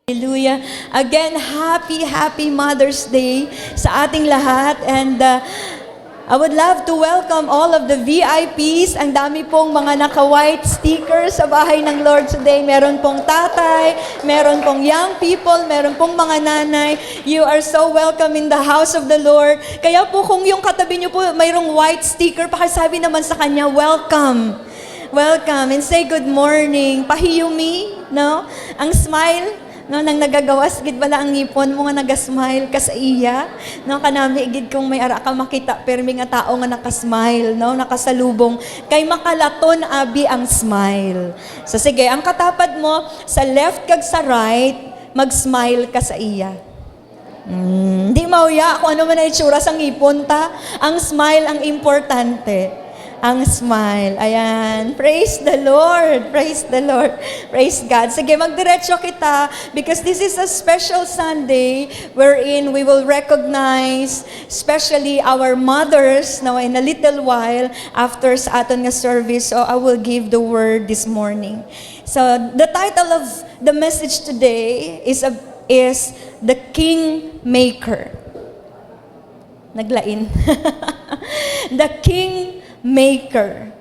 Hallelujah. Again, happy Mother's Day sa ating lahat. And I would love to welcome all of the VIPs. Ang dami pong mga naka-white stickers sa bahay ng Lord today. Meron pong tatay, meron pong young people, meron pong mga nanay. You are so welcome in the house of the Lord. Kaya po kung yung katabi niyo po mayroong white sticker, pakisabi naman sa kanya, welcome. Welcome and say good morning. Pahiyumi, no? Ang smile, no, nang nagagawas, gid bala ang ngipon mo nga nagasmile ka sa iya. No, kanami gid kung may ara ka makita, permi nga tao nga nakasmile, no, nakasalubong. Kay makalaton abi ang smile. So sige, ang katapad mo, sa left kag sa right, mag-smile ka sa iya. Di mauya kung ano man ang itsura sa ngipon ta. Ang smile ang importante. Ang smile. Ayan. Praise the Lord. Praise the Lord. Praise God. Sige, magdiretso kita because this is a special Sunday wherein we will recognize especially our mothers now in a little while after sa aton nga service. So I will give the word this morning. So the title of the message today is The Kingmaker. Naglain. The Kingmaker.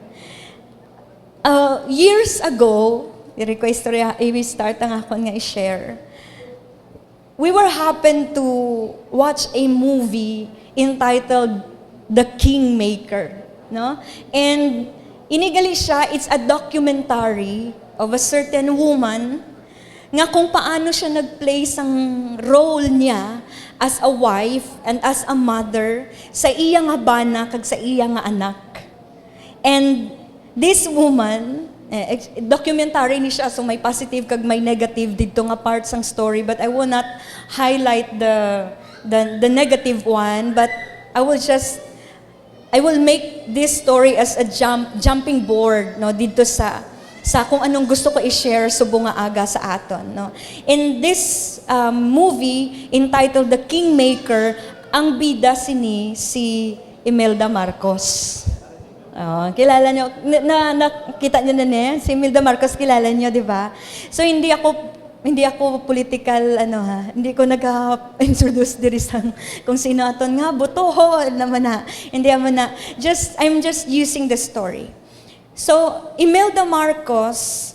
Years ago, i-request i-start ang akon nga i-share. We were happened to watch a movie entitled The Kingmaker, no? And inigali siya, it's a documentary of a certain woman nga kung paano siya nag-play sang role niya as a wife and as a mother sa iya nga bana kag sa iya nga anak. And this woman, documentary ni siya, so may positive kag may negative dito nga parts ng story, but I will not highlight the negative one, but I will make this story as a jumping board, no, dito sa kung anong gusto ko i-share subong nga aga sa aton, no. In this movie entitled The Kingmaker, ang bida si Imelda Marcos. Kilala niyo, nakita niyo na si Imelda Marcos, kilala niyo, di ba? So hindi ako political, hindi ko nag-introduce diri sang kung sino aton nga, botohon naman na. Hindi naman na. I'm just using the story. So, Imelda Marcos,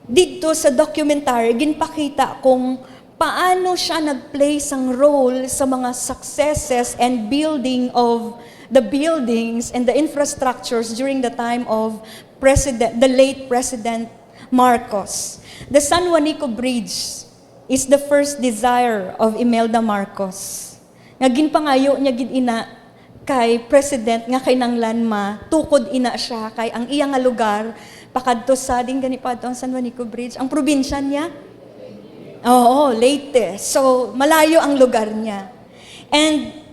dito sa documentary, ginpakita kung paano siya nag-play sang role sa mga successes and building of the buildings and the infrastructures during the time of the late President Marcos. The San Juanico Bridge is the first desire of Imelda Marcos. Nga ginpangayo niya gid ina kay President nga kay nanglan tukod ina siya kay ang iya nga lugar pakadto sa gani pa ang San Juanico Bridge. Ang probinsya niya? Oo, Leyte. So malayo ang lugar niya. And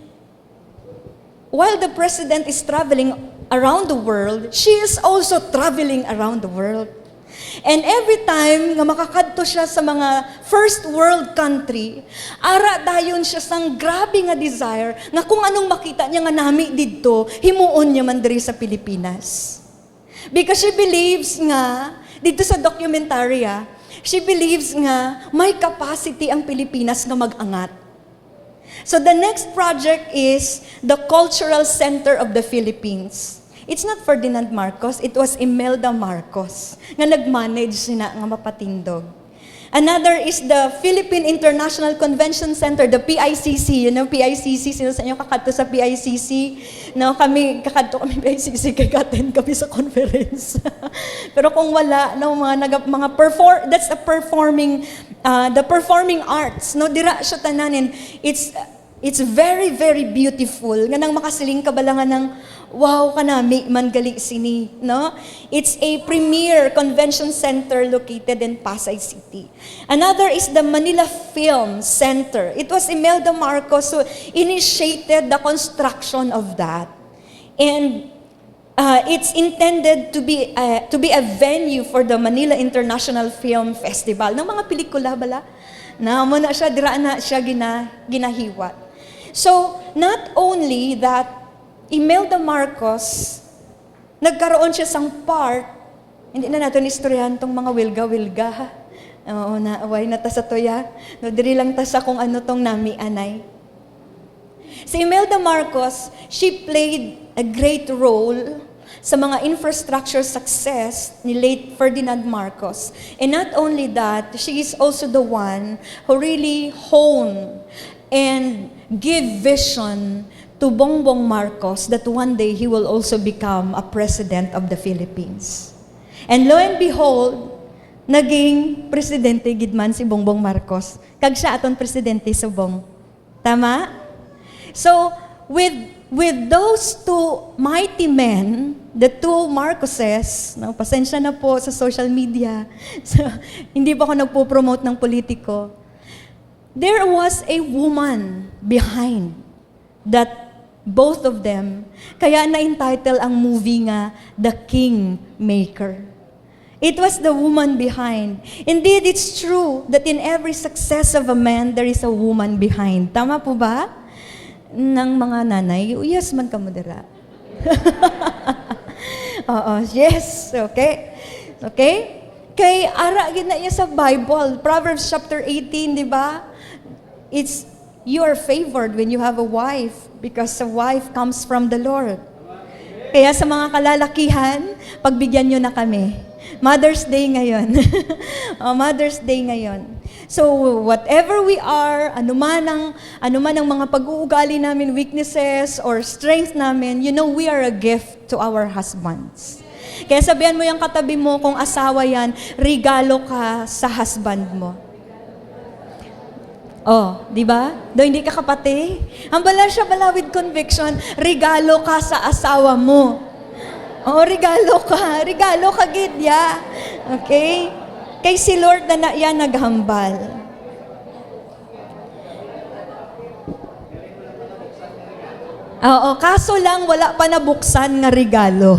while the President is traveling around the world, she is also traveling around the world. And every time nga makakadto siya sa mga first world country, ara dayon siya sang grabe nga desire nga kung anong makita niya nga nami didto, himuon niya man diri sa Pilipinas. Because she believes nga, dito sa documentary, she believes nga may capacity ang Pilipinas nga mag-angat. So the next project is the Cultural Center of the Philippines. It's not Ferdinand Marcos, it was Imelda Marcos nga nag-manage sina nga mapatindog. Another is the Philippine International Convention Center, the PICC. You know, PICC, sino sa inyo kakadto sa PICC? No, kakadto kami PICC, kag-attend kami sa conference. Pero kung wala, no, that's the performing arts. No, dira siya tananin. It's very, very beautiful. Nga nang makasiling ka bala nga ng, wow, kanami, man gali sini, no? It's a premier convention center located in Pasay City. Another is the Manila Film Center. It was Imelda Marcos who initiated the construction of that. And it's intended to be a venue for the Manila International Film Festival. Ng mga pelikula bala, na muna siya, dira na siya ginahiwat. So, not only that, Imelda Marcos, nagkaroon siya sang part, hindi na natin istoryahan tong mga wilga-wilga, Oo, naaway na ta sa tuya. No, diri lang ta sa kung ano tong nami anay. Si Imelda Marcos, she played a great role sa mga infrastructure success ni late Ferdinand Marcos. And not only that, she is also the one who really honed and give vision to Bongbong Marcos that one day he will also become a president of the Philippines. And lo and behold, naging presidente gidman si Bongbong Marcos. Kag siya aton presidente subong. Tama? So, with those two mighty men, the two Marcoses, no, pasensya na po sa social media, so, hindi pa ako nagpo-promote ng politiko, there was a woman behind that both of them, kaya na-entitle ang movie nga, The Kingmaker. It was the woman behind. Indeed, it's true that in every success of a man, there is a woman behind. Tama po ba? Ng mga nanay, yes man ka mo dira. Oo, yes, okay. Okay? Kay ara gid na iya sa Bible, Proverbs chapter 18, di ba? It's you are favored when you have a wife because a wife comes from the Lord. Kaya sa mga kalalakihan, pagbigyan nyo na kami. Mother's Day ngayon. Mother's Day ngayon. So, whatever we are, anuman ang mga pag-uugali namin, weaknesses or strength namin, you know, we are a gift to our husbands. Kaya sabihan mo yung katabi mo, kung asawa yan, regalo ka sa husband mo. Oh, di ba? Do hindi ka kapati? Ang bala siya bala with conviction, regalo ka sa asawa mo. Oh, regalo ka gidya. Okay? Kay si Lord na yan naghambal. Oo, kaso lang wala pa nabuksan nga regalo.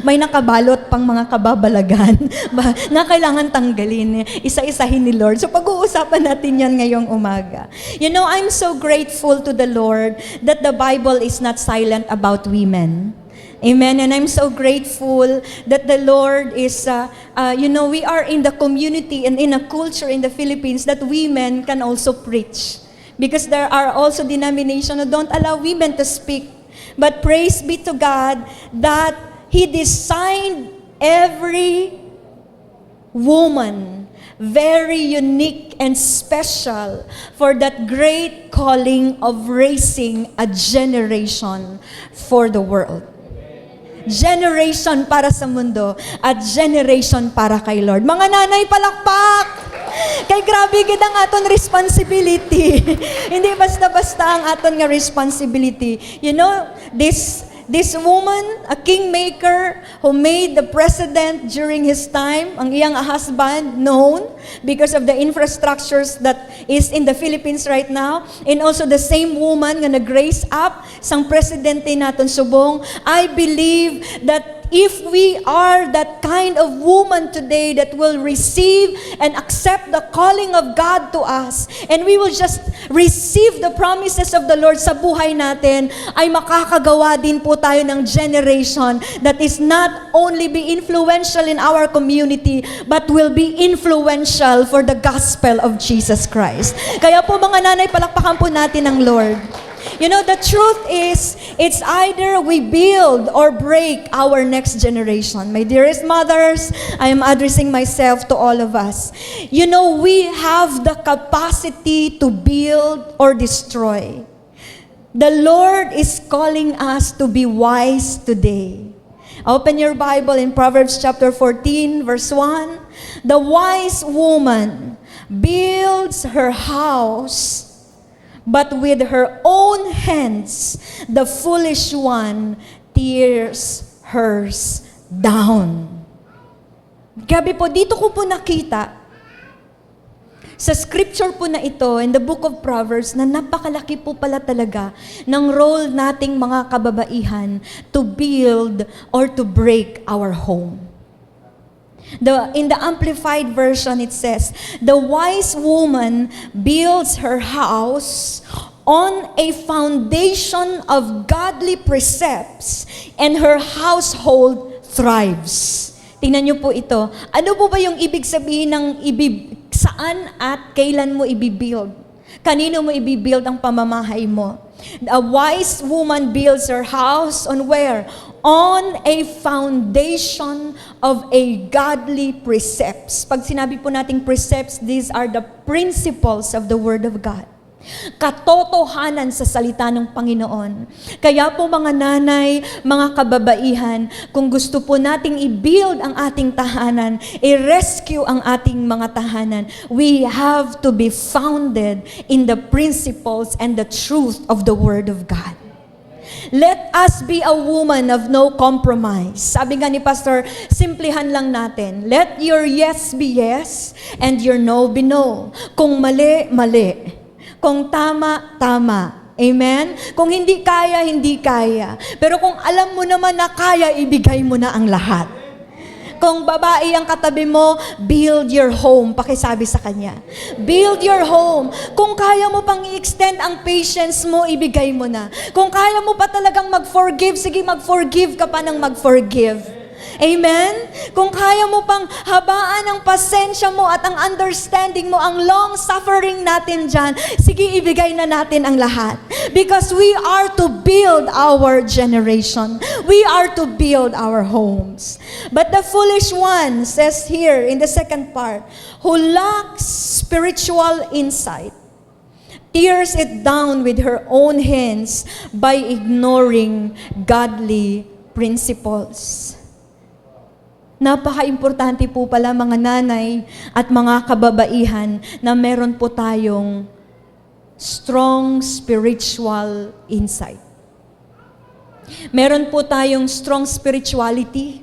May nakabalot pang mga kababalagan na kailangan tanggalin, isa-isahin ni Lord. So pag-uusapan natin yan ngayong umaga. You know, I'm so grateful to the Lord that the Bible is not silent about women. Amen. And I'm so grateful that the Lord is, we are in the community and in a culture in the Philippines that women can also preach. Because there are also denominations that don't allow women to speak. But praise be to God that He designed every woman very unique and special for that great calling of raising a generation for the world. Generation para sa mundo at generation para kay Lord. Mga nanay, palakpak! Kay grabe gid ang aton responsibility. Hindi basta-basta ang aton nga responsibility. You know, this woman, a kingmaker who made the president during his time, ang iyang husband known because of the infrastructures that is in the Philippines right now, and also the same woman nga nag-raise up sang presidente naton subong. I believe that if we are that kind of woman today that will receive and accept the calling of God to us, and we will just receive the promises of the Lord sa buhay natin, ay makakagawa din po tayo ng generation that is not only be influential in our community, but will be influential for the gospel of Jesus Christ. Kaya po mga nanay, palakpakan po natin ang Lord. You know, the truth is, it's either we build or break our next generation. My dearest mothers, I am addressing myself to all of us. You know, we have the capacity to build or destroy. The Lord is calling us to be wise today. Open your Bible in Proverbs chapter 14, verse 1. The wise woman builds her house, but with her own hands, the foolish one tears hers down. Gabi po, dito ko po nakita, sa scripture po na ito, in the book of Proverbs, na napakalaki po pala talaga ng role nating mga kababaihan to build or to break our home. In the Amplified Version, it says, the wise woman builds her house on a foundation of godly precepts, and her household thrives. Tingnan niyo po ito. Ano po ba yung ibig sabihin ng saan at kailan mo ibibuild? Kanino mo ibibuild ang pamamahay mo? A wise woman builds her house on where? On a foundation of a godly precepts. Pag sinabi po nating precepts, these are the principles of the Word of God. Katotohanan sa salita ng Panginoon. Kaya po mga nanay, mga kababaihan, kung gusto po nating i-build ang ating tahanan, i-rescue ang ating mga tahanan, we have to be founded in the principles and the truth of the Word of God. Let us be a woman of no compromise. Sabi nga ni Pastor, simplihan lang natin. Let your yes be yes and your no be no. Kung mali, mali. Kung tama, tama. Amen? Kung hindi kaya, hindi kaya. Pero kung alam mo naman na kaya, ibigay mo na ang lahat. Kung babae ang katabi mo, build your home. Pakisabi sa kanya. Build your home. Kung kaya mo pang i-extend ang patience mo, ibigay mo na. Kung kaya mo pa talagang mag-forgive, sige mag-forgive ka pa ng mag-forgive. Amen? Kung kaya mo pang habaan ang pasensya mo at ang understanding mo, ang long suffering natin dyan, sige, ibigay na natin ang lahat. Because we are to build our generation. We are to build our homes. But the foolish one, says here in the second part, who lacks spiritual insight, tears it down with her own hands by ignoring godly principles. Napaka-importante po pala mga nanay at mga kababaihan na meron po tayong strong spiritual insight. Meron po tayong strong spirituality.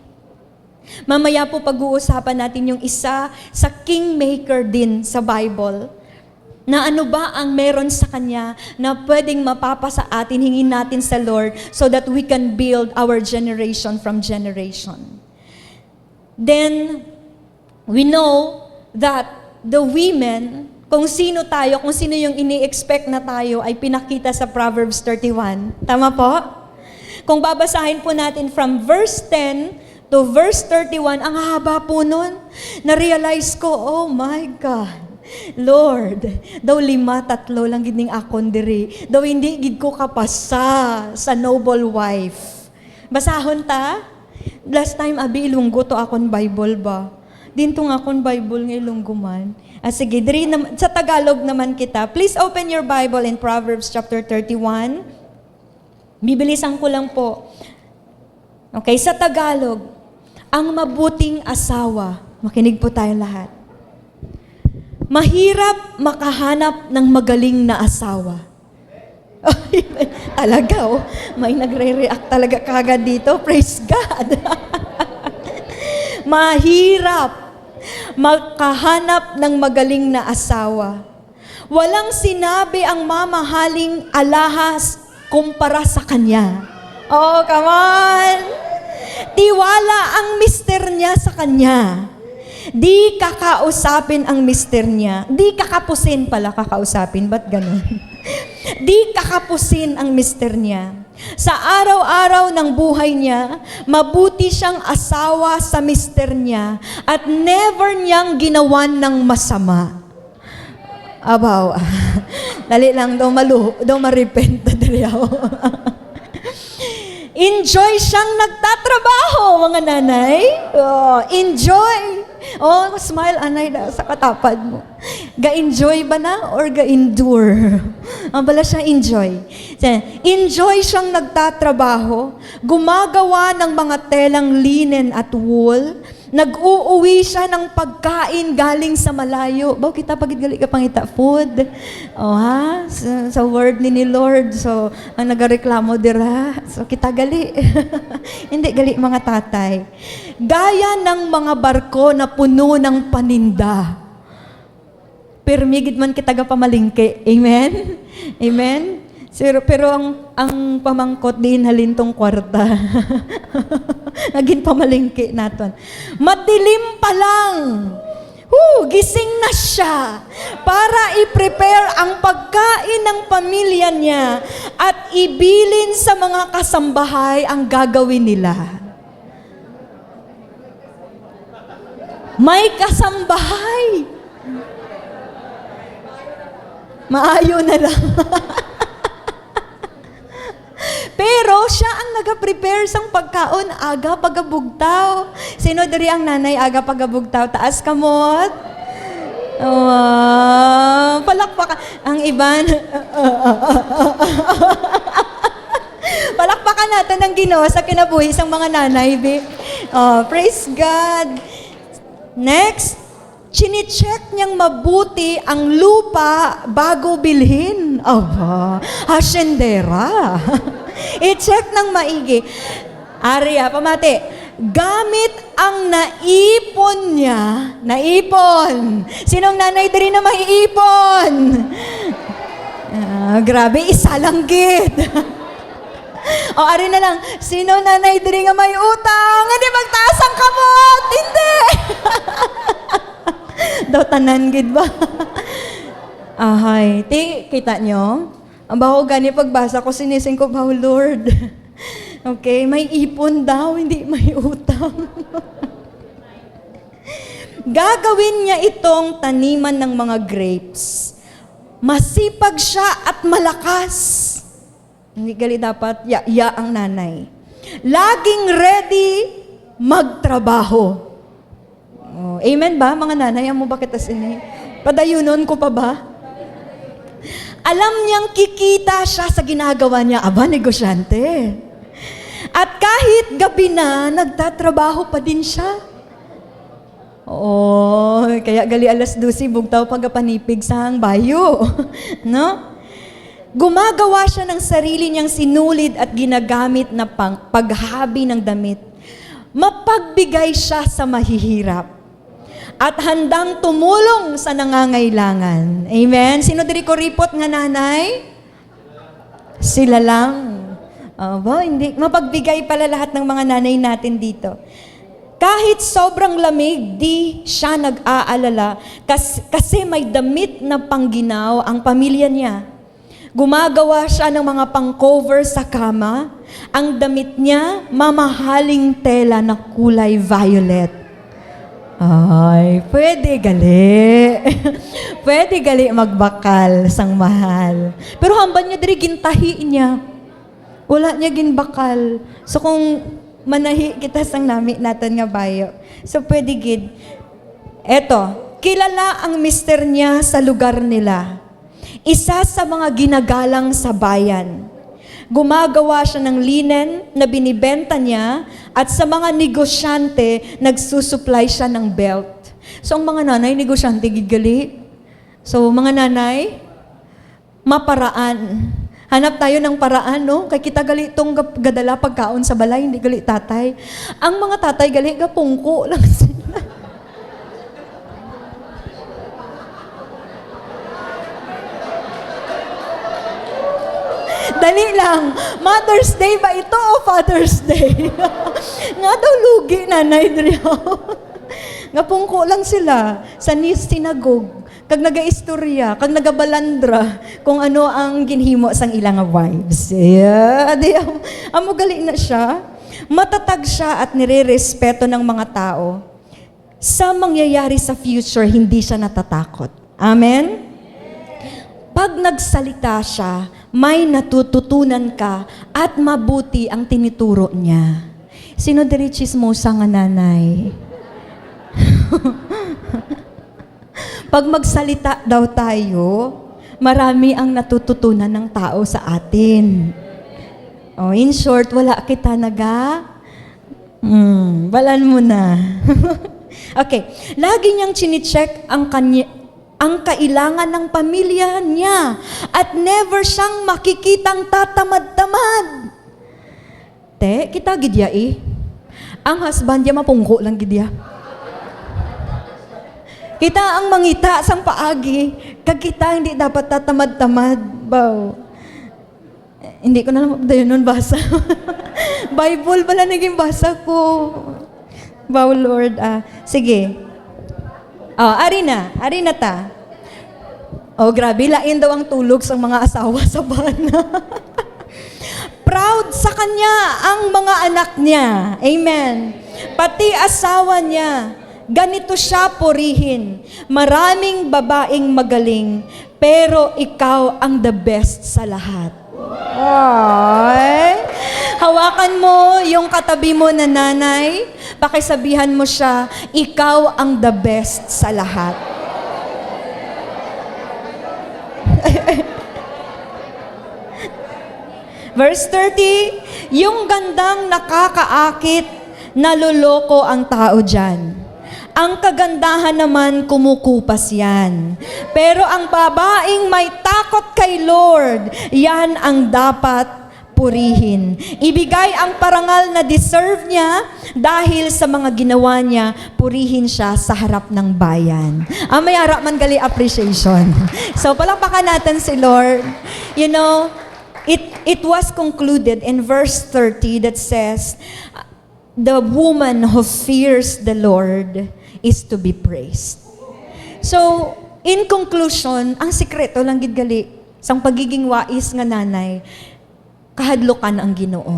Mamaya po pag-uusapan natin yung isa sa kingmaker din sa Bible, na ano ba ang meron sa kanya na pwedeng mapapasa atin, hingin natin sa Lord so that we can build our generation from generation. Then, we know that the women, kung sino tayo, kung sino yung ini-expect na tayo, ay pinakita sa Proverbs 31. Tama po? Kung babasahin po natin from verse 10 to verse 31, ang haba po nun. Na-realize ko, oh my God, Lord, daw 5-3 lang gining akon diri. Daw hindi gid ko kapasa sa noble wife. Basahon ta? Last time, abi, ilunggo to akon Bible ba? Dintong akon Bible nga ilunggo man. Sige, sa Tagalog naman kita. Please open your Bible in Proverbs chapter 31. Bibilisan ko lang po. Okay, sa Tagalog, ang mabuting asawa. Makinig po tayo lahat. Mahirap makahanap ng magaling na asawa. Talaga, oh. May nagre-react talaga kagad dito. Praise God. Mahirap makahanap ng magaling na asawa. Walang sinabi ang mamahaling alahas kumpara sa kanya. Oh, come on. Tiwala ang mister niya sa kanya. Di kakausapin ang mister niya. Di kakapusin pala kakausapin. Ba't ganun? Di kakapusin ang mister niya. Sa araw-araw ng buhay niya, mabuti siyang asawa sa mister niya at never niyang ginawan ng masama. Abaw. Dali lang daw marepent dali ako. Enjoy siyang nagtatrabaho, mga nanay. Oh, enjoy. Oh, smile, anay, sa katapad mo. Ga-enjoy ba na or ga-endure? Bala siya enjoy. Enjoy siyang nagtatrabaho, gumagawa ng mga telang linen at wool, nag-uuwi siya ng pagkain galing sa malayo. Baw kita pagidgali ka pangita food. Oh ha? Sa word ni Lord. So, ang nagareklamo dira. So, kita gali. Hindi gali mga tatay. Gaya ng mga barko na puno ng paninda. Permigid man kita pamalingke. Amen? Amen? Pero ang pamangkot din halintong kwarta. Naging pamalingki naton. Madilim pa lang. Gising na siya para i-prepare ang pagkain ng pamilya niya at ibilin sa mga kasambahay ang gagawin nila. May kasambahay. Maayo na lang. Pero siya ang nag-prepare sang pagkaon aga pagabugtaw. Sino diri ang nanay aga pagabugtaw? Taas kamot. Palakpakan. Ang iban. Palakpakan natin ang Ginoo sa kinabuhi sang mga nanay. Praise God. Next, chine-check niyang mabuti ang lupa bago bilhin. Aba, hasyendera. I-check ng maigi. Arya, pamati. Gamit ang naipon niya. Naipon. Sinong nanay diri na maiipon? Grabe, isa lang gid. O, ari na lang. Sino nanay diri nga may utang? Hindi magtaas ang kamot. Hindi. Daw tanan gid ba? Ahay. Kita nyo? Ang baho gani pagbasa ko, sinising ko, baho Lord. Okay, may ipon daw, hindi may utang. Gagawin niya itong taniman ng mga grapes. Masipag siya at malakas. Hindi gali dapat ya ang nanay. Laging ready magtrabaho. Oh, amen ba, mga nanay? Amo bakit asini? Padayunon ko pa ba? Alam niyang kikita siya sa ginagawa niya. Aba, negosyante. At kahit gabi na, nagtatrabaho pa din siya. Oo, kaya gali alas 12, bugtaw pagkapanipig sa hang bayo. No? Gumagawa siya ng sarili niyang sinulid at ginagamit na paghabi ng damit. Mapagbigay siya sa mahihirap. At handang tumulong sa nangangailangan. Amen? Sino diri ko ripot nga nanay? Sila lang. Hindi. Mapagbigay pala lahat ng mga nanay natin dito. Kahit sobrang lamig, di siya nag-aalala kasi may damit na pangginaw ang pamilya niya. Gumagawa siya ng mga pang-cover sa kama. Ang damit niya, mamahaling tela na kulay violet. Ay, pwede gali. Pwede gali magbakal sang mahal. Pero hamban niya diri gintahi niya. Wala niya ginbakal. So kung manahi kita sang nami natin nga bayo. So pwede gid. Eto, kilala ang mister niya sa lugar nila. Isa sa mga ginagalang sa bayan. Gumagawa siya ng linen na binibenta niya at sa mga negosyante, nagsusupply siya ng belt. So, ang mga nanay, negosyante, gigali. So, mga nanay, maparaan. Hanap tayo ng paraan, no? Kaya kita gali itong gadala pagkaon sa balay, hindi gali tatay. Ang mga tatay gali, gapungko lang sila. Dali lang. Mother's Day ba ito o Father's Day? Nga daw lugi, nanay. Nga pungko lang sila sa sinagog. Kag naga-istorya, kag nagabalandra kung ano ang ginhimo sang ilang wives. Yeah, amo gali na siya. Matatag siya at nire-respeto ng mga tao. Sa mangyayari sa future, hindi siya natatakot. Amen? Pag nagsalita siya, may natututunan ka at mabuti ang tinituro niya. Sino diri chismosa nga nanay? Pag magsalita daw tayo, marami ang natututunan ng tao sa atin. Oh, in short, wala kita balan mo na. Okay, lagi niyang chine-check ang kailangan ng pamilya niya at never siyang makikitang tatamad-tamad. Kita gidya Ang husband niya mapungko lang gidya. Kita ang mangita sang paagi, kag kita hindi dapat tatamad-tamad. Baw. Hindi ko na lang nun basa. Bible pala naging basa ko. Baw, Lord. Sige. Ari na ta. Grabe, lain daw ang tulog sa mga asawa sa bana. Proud sa kanya ang mga anak niya. Amen. Pati asawa niya. ganito siya purihin. Maraming babaeng magaling, pero ikaw ang the best sa lahat. Ay, hawakan mo yung katabi mo na nanay, pakisabihan mo siya, ikaw ang the best sa lahat. Verse 30, yung gandang nakakaakit, naloloko ang tao dyan. Ang kagandahan naman kumukupas yan. Pero ang babaeng may takot kay Lord, yan ang dapat purihin. Ibigay ang parangal na deserve niya dahil sa mga ginawa niya, purihin siya sa harap ng bayan. May harap man gali appreciation. So palakpakan natin si Lord. You know, it was concluded in verse 30 that says, the woman who fears the Lord is to be praised. So, in conclusion, ang sikreto lang gid gali sang pagiging wais nga nanay, kahadlukan ang Ginoo.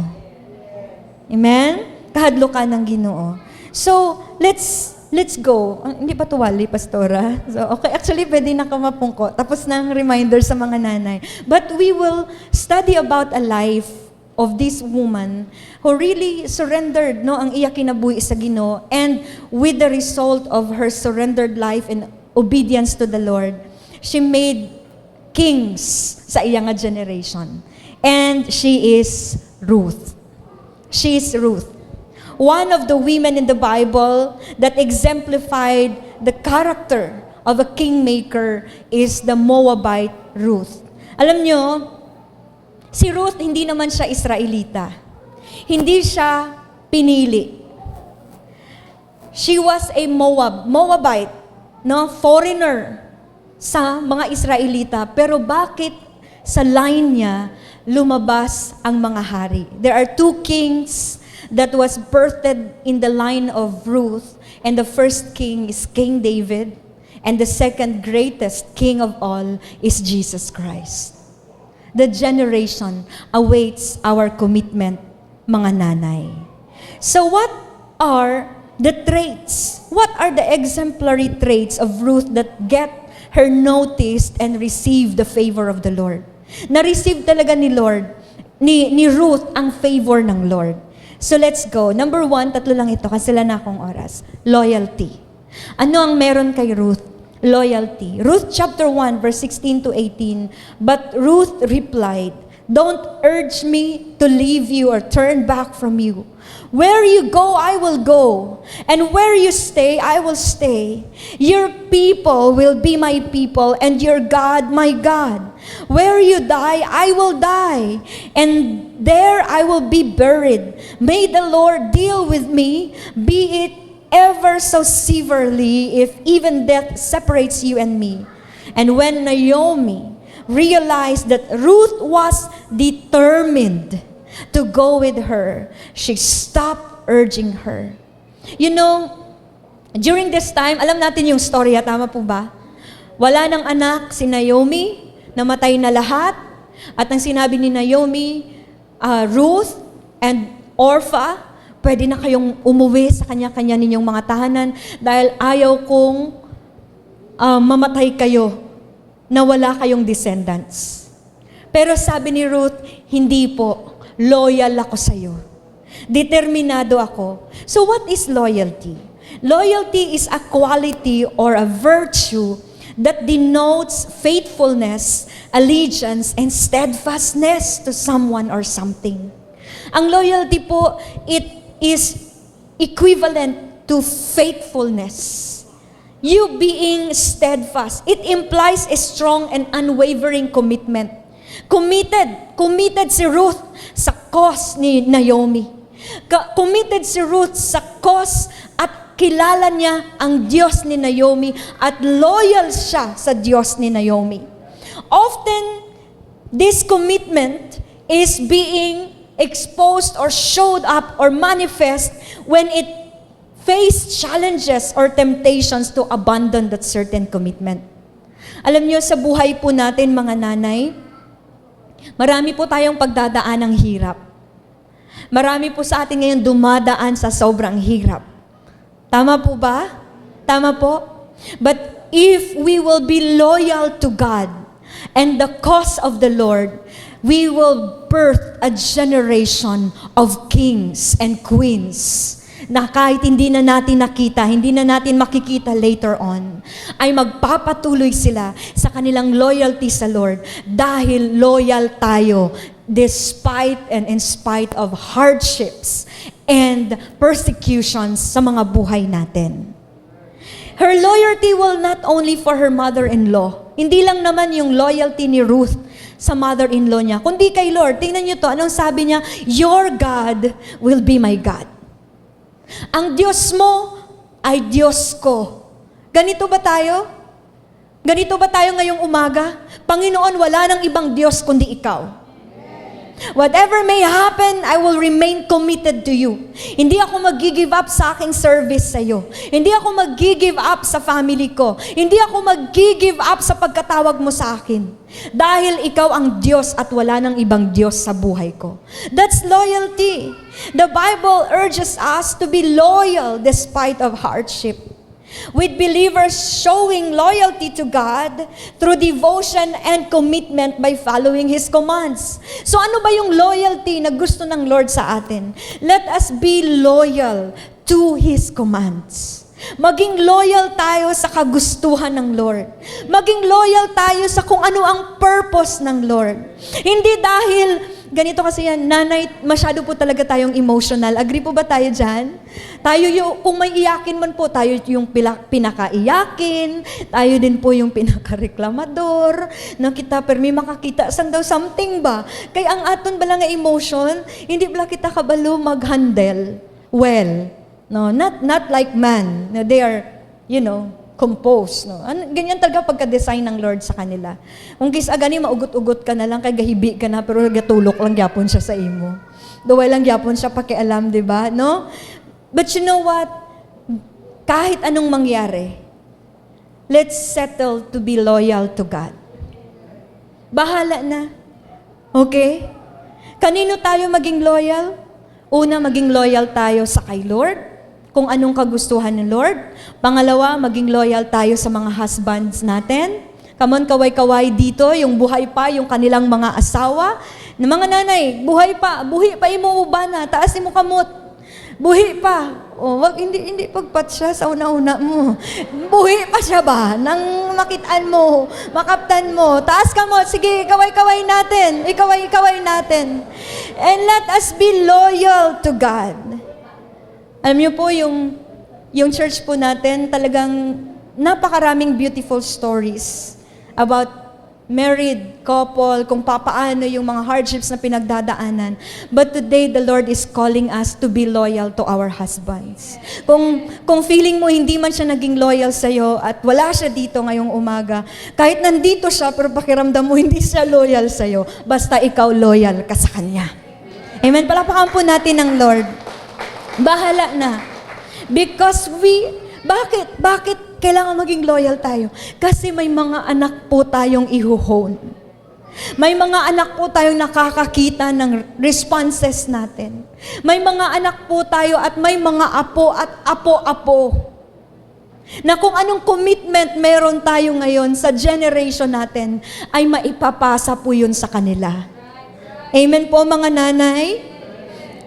Amen? Kahadlukan ang Ginoo. So, let's go. Hindi pa tuwali, pastora. So, okay, actually pwede na ka mapungko. Tapos na ang reminder sa mga nanay. But we will study about a life of this woman who really surrendered ang iya kinabuhi sa Ginoo, and with the result of her surrendered life and obedience to the Lord, she made kings sa iya nga generation. And she is Ruth. She is Ruth. One of the women in the Bible that exemplified the character of a kingmaker is the Moabite Ruth. Alam nyo, si Ruth, hindi naman siya Israelita. Hindi siya pinili. She was a Moabite, foreigner sa mga Israelita. Pero bakit sa line niya lumabas ang mga hari? There are two kings that was birthed in the line of Ruth, and the first king is King David, and the second greatest king of all is Jesus Christ. The generation awaits our commitment, mga nanay. So what are the traits? What are the exemplary traits of Ruth that get her noticed and receive the favor of the Lord? Na-receive talaga ni Ruth ang favor ng Lord. So let's go. Number 1, tatlo lang ito kasi wala na akong oras. Loyalty. Ano ang meron kay Ruth? Loyalty. Ruth chapter 1 verse 16 to 18. But Ruth replied, "Don't urge me to leave you or turn back from you. Where you go, I will go, and where you stay, I will stay. Your people will be my people, and your God, my God. Where you die, I will die, and there I will be buried. May the Lord deal with me, be it ever so severely, if even death separates you and me." And when Naomi realized that Ruth was determined to go with her, she stopped urging her. You know, during this time, alam natin yung storya, tama po ba? Wala ng anak si Naomi, namatay na lahat, at ang sinabi ni Naomi, Ruth and Orpha, pwede na kayong umuwi sa kanya-kanya ninyong mga tahanan dahil ayaw kong mamatay kayo na wala kayong descendants. Pero sabi ni Ruth, hindi po, loyal ako sa iyo. Determinado ako. So what is loyalty? Loyalty is a quality or a virtue that denotes faithfulness, allegiance, and steadfastness to someone or something. Ang loyalty po, it is equivalent to faithfulness. You being steadfast, it implies a strong and unwavering commitment. Committed si Ruth sa cause ni Naomi. Committed si Ruth sa cause at kilala niya ang Diyos ni Naomi at loyal siya sa Diyos ni Naomi. Often, this commitment is being exposed or showed up or manifest when it faced challenges or temptations to abandon that certain commitment. Alam niyo, sa buhay po natin, mga nanay, marami po tayong pagdadaan ng hirap. Marami po sa atin ngayon dumadaan sa sobrang hirap. Tama po ba? Tama po? But if we will be loyal to God and the cause of the Lord, we will birth a generation of kings and queens na kahit hindi na natin nakita, hindi na natin makikita later on, ay magpapatuloy sila sa kanilang loyalty sa Lord dahil loyal tayo despite and in spite of hardships and persecutions sa mga buhay natin. Her loyalty will not only for her mother-in-law. Hindi lang naman yung loyalty ni Ruth sa mother-in-law niya, kundi kay Lord. Tingnan niyo to, anong sabi niya? Your God will be my God. Ang Diyos mo ay Diyos ko. Ganito ba tayo? Ganito ba tayo ngayong umaga? Panginoon, wala nang ibang Diyos kundi ikaw. Whatever may happen, I will remain committed to you. Hindi ako mag-give up sa aking service sa iyo. Hindi ako mag-give up sa family ko. Hindi ako mag-give up sa pagkatawag mo sa akin. Dahil ikaw ang Diyos at wala nang ibang Diyos sa buhay ko. That's loyalty. The Bible urges us to be loyal despite of hardship. With believers showing loyalty to God through devotion and commitment by following His commands. So ano ba yung loyalty na gusto ng Lord sa atin? Let us be loyal to His commands. Maging loyal tayo sa kagustuhan ng Lord. Maging loyal tayo sa kung ano ang purpose ng Lord. Hindi dahil, ganito kasi yan, nanay, masyado po talaga tayong emotional. Agree po ba tayo dyan? Tayo yung, kung may iyakin man po, tayo yung pinakaiyakin, tayo din po yung pinakareklamador, na kita, pero may makakita, san daw something ba? Kaya ang aton bala nga emotion, hindi bala kita kabalo mag-handle well. No, not like man. No, they are, composed. No? Ganyan talaga pagka-design ng Lord sa kanila. Kung kisa gani, maugot-ugot ka na lang, kay gahibi ka na, pero gatulok lang gyapon siya sa imo. Duway lang gyapon siya pakialam, di ba? No? But you know what? Kahit anong mangyari, let's settle to be loyal to God. Bahala na. Okay? Kanino tayo maging loyal? Una, maging loyal tayo sa kay Lord, kung anong kagustuhan ng Lord. Pangalawa, maging loyal tayo sa mga husbands natin. Come on, kaway-kaway dito, yung buhay pa, yung kanilang mga asawa. Na mga nanay, buhay pa imo ubana, taas mo kamot. Buhi pa. O, wag, hindi pagpat siya sa una-una mo. Buhi pa siya ba? Nang makitaan mo, makaptan mo, taas ka mo, sige, kaway-kaway natin. Ikaway natin. And let us be loyal to God. Alam niyo po, yung church po natin, talagang napakaraming beautiful stories about married couple, kung papaano yung mga hardships na pinagdadaanan. But today, the Lord is calling us to be loyal to our husbands. Kung feeling mo hindi man siya naging loyal sa'yo at wala siya dito ngayong umaga, kahit nandito siya pero pakiramdam mo hindi siya loyal sa'yo, basta ikaw loyal ka sa Kanya. Amen? Palapakan po natin ng Lord. Bahala na. Because bakit kailangan maging loyal tayo? Kasi may mga anak po tayong ihuhon. May mga anak po tayong nakakakita ng responses natin. May mga anak po tayo at may mga apo at apo-apo. Na kung anong commitment meron tayo ngayon sa generation natin, ay maipapasa po yun sa kanila. Amen po mga nanay?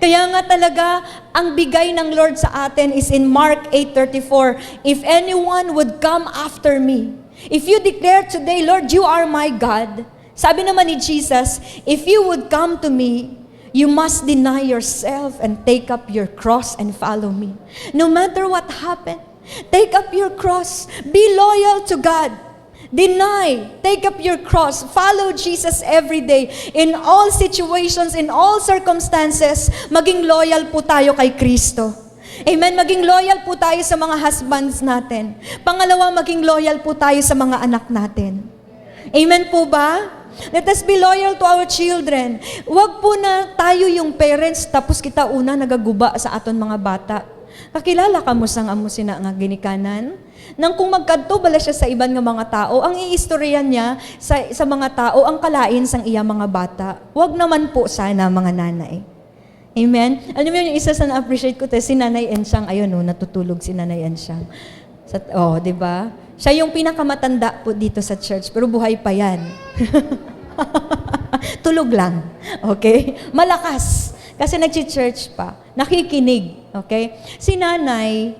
Kaya nga talaga, ang bigay ng Lord sa atin is in Mark 8:34. If anyone would come after me, if you declare today, Lord, you are my God. Sabi naman ni Jesus, if you would come to me, you must deny yourself and take up your cross and follow me. No matter what happened, take up your cross. Be loyal to God. Deny, take up your cross, follow Jesus every day. In all situations, in all circumstances, maging loyal po tayo kay Kristo. Amen, maging loyal po tayo sa mga husbands natin. Pangalawa, maging loyal po tayo sa mga anak natin. Amen po ba? Let us be loyal to our children. Huwag po na tayo yung parents, tapos kita una nagaguba sa aton mga bata. Kakilala ka mo sang amo sina nga ginikanan? Nang kung magkadto bala siya sa iban nga mga tao, ang iistorya niya sa mga tao, ang kalain sang iya mga bata. Huwag naman po sana mga nanay. Amen? Alam mo yung isa sa na-appreciate ko, si Nanay Ensyang, ayun natutulog si Nanay Ensyang. Di ba? Siya yung pinakamatanda po dito sa church, pero buhay pa yan. Tulog lang. Okay? Malakas. Kasi nag-church pa. Nakikinig. Okay? Si nanay,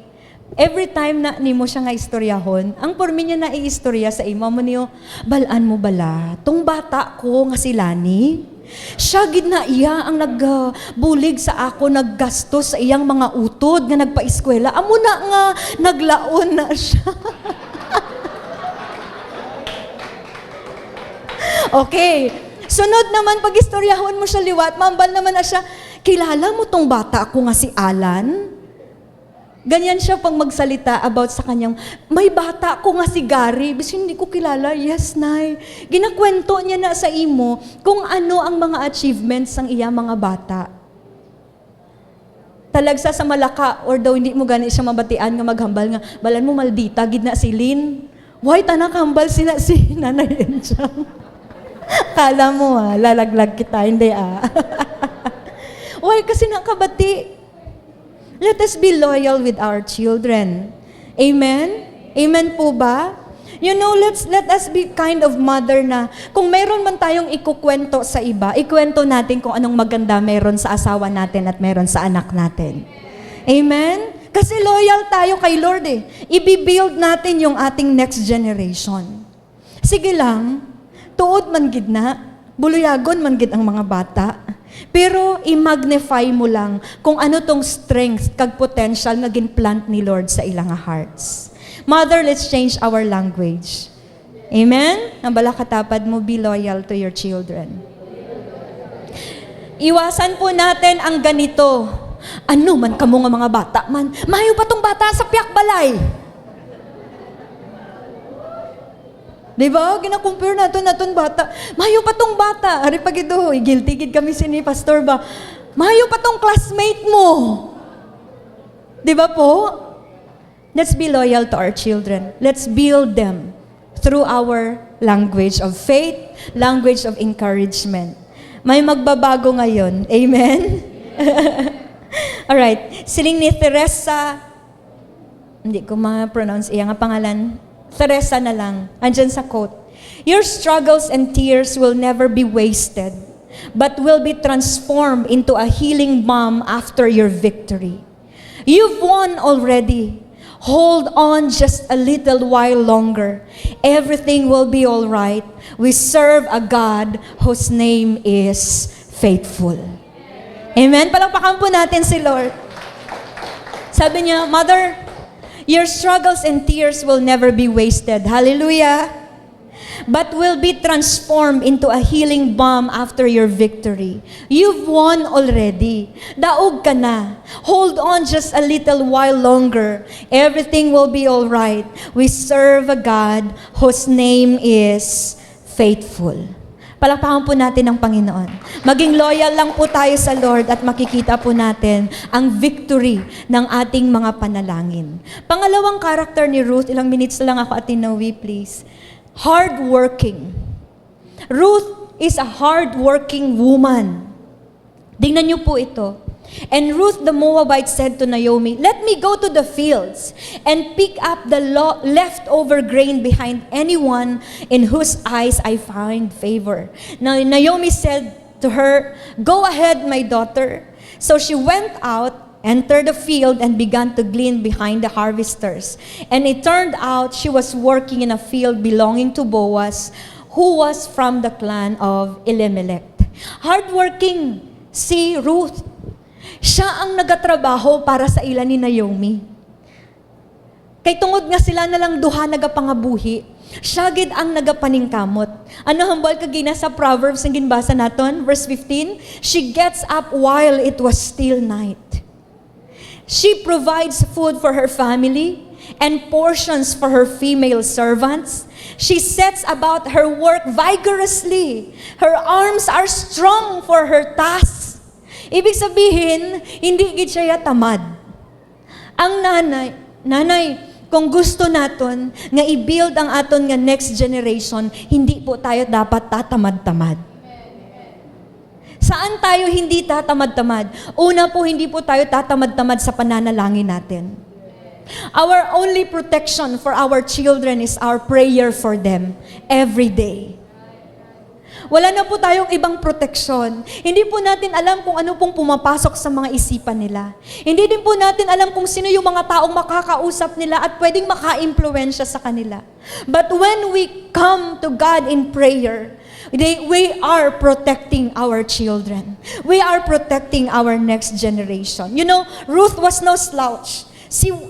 every time na nimo siya nga istoryahon, ang pormi niya na iistorya sa imo mo niyo, balaan mo bala, tong bata ko nga si Lani, siya gid na iya ang nagbulig sa ako, naggastos sa iyang mga utod nga nagpa-eskwela. Amo na nga naglaon na siya. Okay. Sunod naman, pag istoryahon mo siya liwat, mambal naman na siya, kilala mo tong bata ko nga si Alan? Ganyan siya pang magsalita about sa kanyang, may bata ko nga si Gary, bis hindi ko kilala. Yes, Nay. Ginakwento niya na sa imo kung ano ang mga achievements ng iya mga bata. Talagsa sa Malaka, or daw hindi mo gani siya mabatian nga maghambal nga, balan mo maldita, gid na si Lynn. Why tanak hambal sina si Nanay Enchang? Kala mo lalaglag kita, hindi Why? Kasi nakabati. Let us be loyal with our children. Amen? Amen po ba? You know, let us be kind of mother na kung meron man tayong ikukwento sa iba, ikwento natin kung anong maganda meron sa asawa natin at meron sa anak natin. Amen? Kasi loyal tayo kay Lord eh. Ibi-build natin yung ating next generation. Sige lang, tuod man gid na, buluyagon man gid ang mga bata. Pero i-magnify mo lang kung ano tong strength kag potential na ginplant ni Lord sa ilang hearts. Mother, let's change our language. Amen? Ang bala katapad mo, be loyal to your children. Iwasan po natin ang ganito. Ano man kamo nga mga bata man, mayo pa tong bata sa piyak balay. Diba? Gina-compare naton bata. Mayo pa tong bata. Ari pag ito, guilty gid kami sini pastor ba. Mayo pa tong classmate mo. Diba po? Let's be loyal to our children. Let's build them through our language of faith, language of encouragement. May magbabago ngayon. Amen? Alright. Siling ni Teresa, hindi ko ma-pronounce iya nga pangalan. Teresa na lang. Andyan sa quote. Your struggles and tears will never be wasted, but will be transformed into a healing balm after your victory. You've won already. Hold on just a little while longer. Everything will be all right. We serve a God whose name is faithful. Amen? Palakpakan po natin si Lord. Sabi niya, Mother, your struggles and tears will never be wasted. Hallelujah. But will be transformed into a healing balm after your victory. You've won already. Daog ka na. Hold on just a little while longer. Everything will be all right. We serve a God whose name is faithful. Palakpakan po natin ang Panginoon. Maging loyal lang po tayo sa Lord at makikita po natin ang victory ng ating mga panalangin. Pangalawang karakter ni Ruth, ilang minutes lang ako, Ate Noe, please. Hardworking. Ruth is a hardworking woman. Tingnan niyo po ito. And Ruth the Moabite said to Naomi, let me go to the fields and pick up the leftover grain behind anyone in whose eyes I find favor. Now Naomi said to her, go ahead, my daughter. So she went out, entered the field, and began to glean behind the harvesters. And it turned out she was working in a field belonging to Boaz, who was from the clan of Elimelech. Hardworking si Ruth. Siya ang nagatrabaho para sa ila ni Naomi. Kay tungod nga sila na lang duha nagapangabuhi, siya gid ang nagapaningkamot. Ano hambal kagina sa Proverbs ang ginbasa naton, verse 15? She gets up while it was still night. She provides food for her family and portions for her female servants. She sets about her work vigorously. Her arms are strong for her tasks. Ibig sabihin, hindi gid siya tamad. Ang nanay, kung gusto naton nga i-build ang aton nga next generation, hindi po tayo dapat tatamad-tamad. Saan tayo hindi tatamad-tamad? Una po, hindi po tayo tatamad-tamad sa pananalangin natin. Our only protection for our children is our prayer for them every day. Wala na po tayong ibang proteksyon. Hindi po natin alam kung ano pong pumapasok sa mga isipan nila. Hindi din po natin alam kung sino yung mga taong makakausap nila at pwedeng maka-impluwensya sa kanila. But when we come to God in prayer, we are protecting our children. We are protecting our next generation. You know, Ruth was no slouch.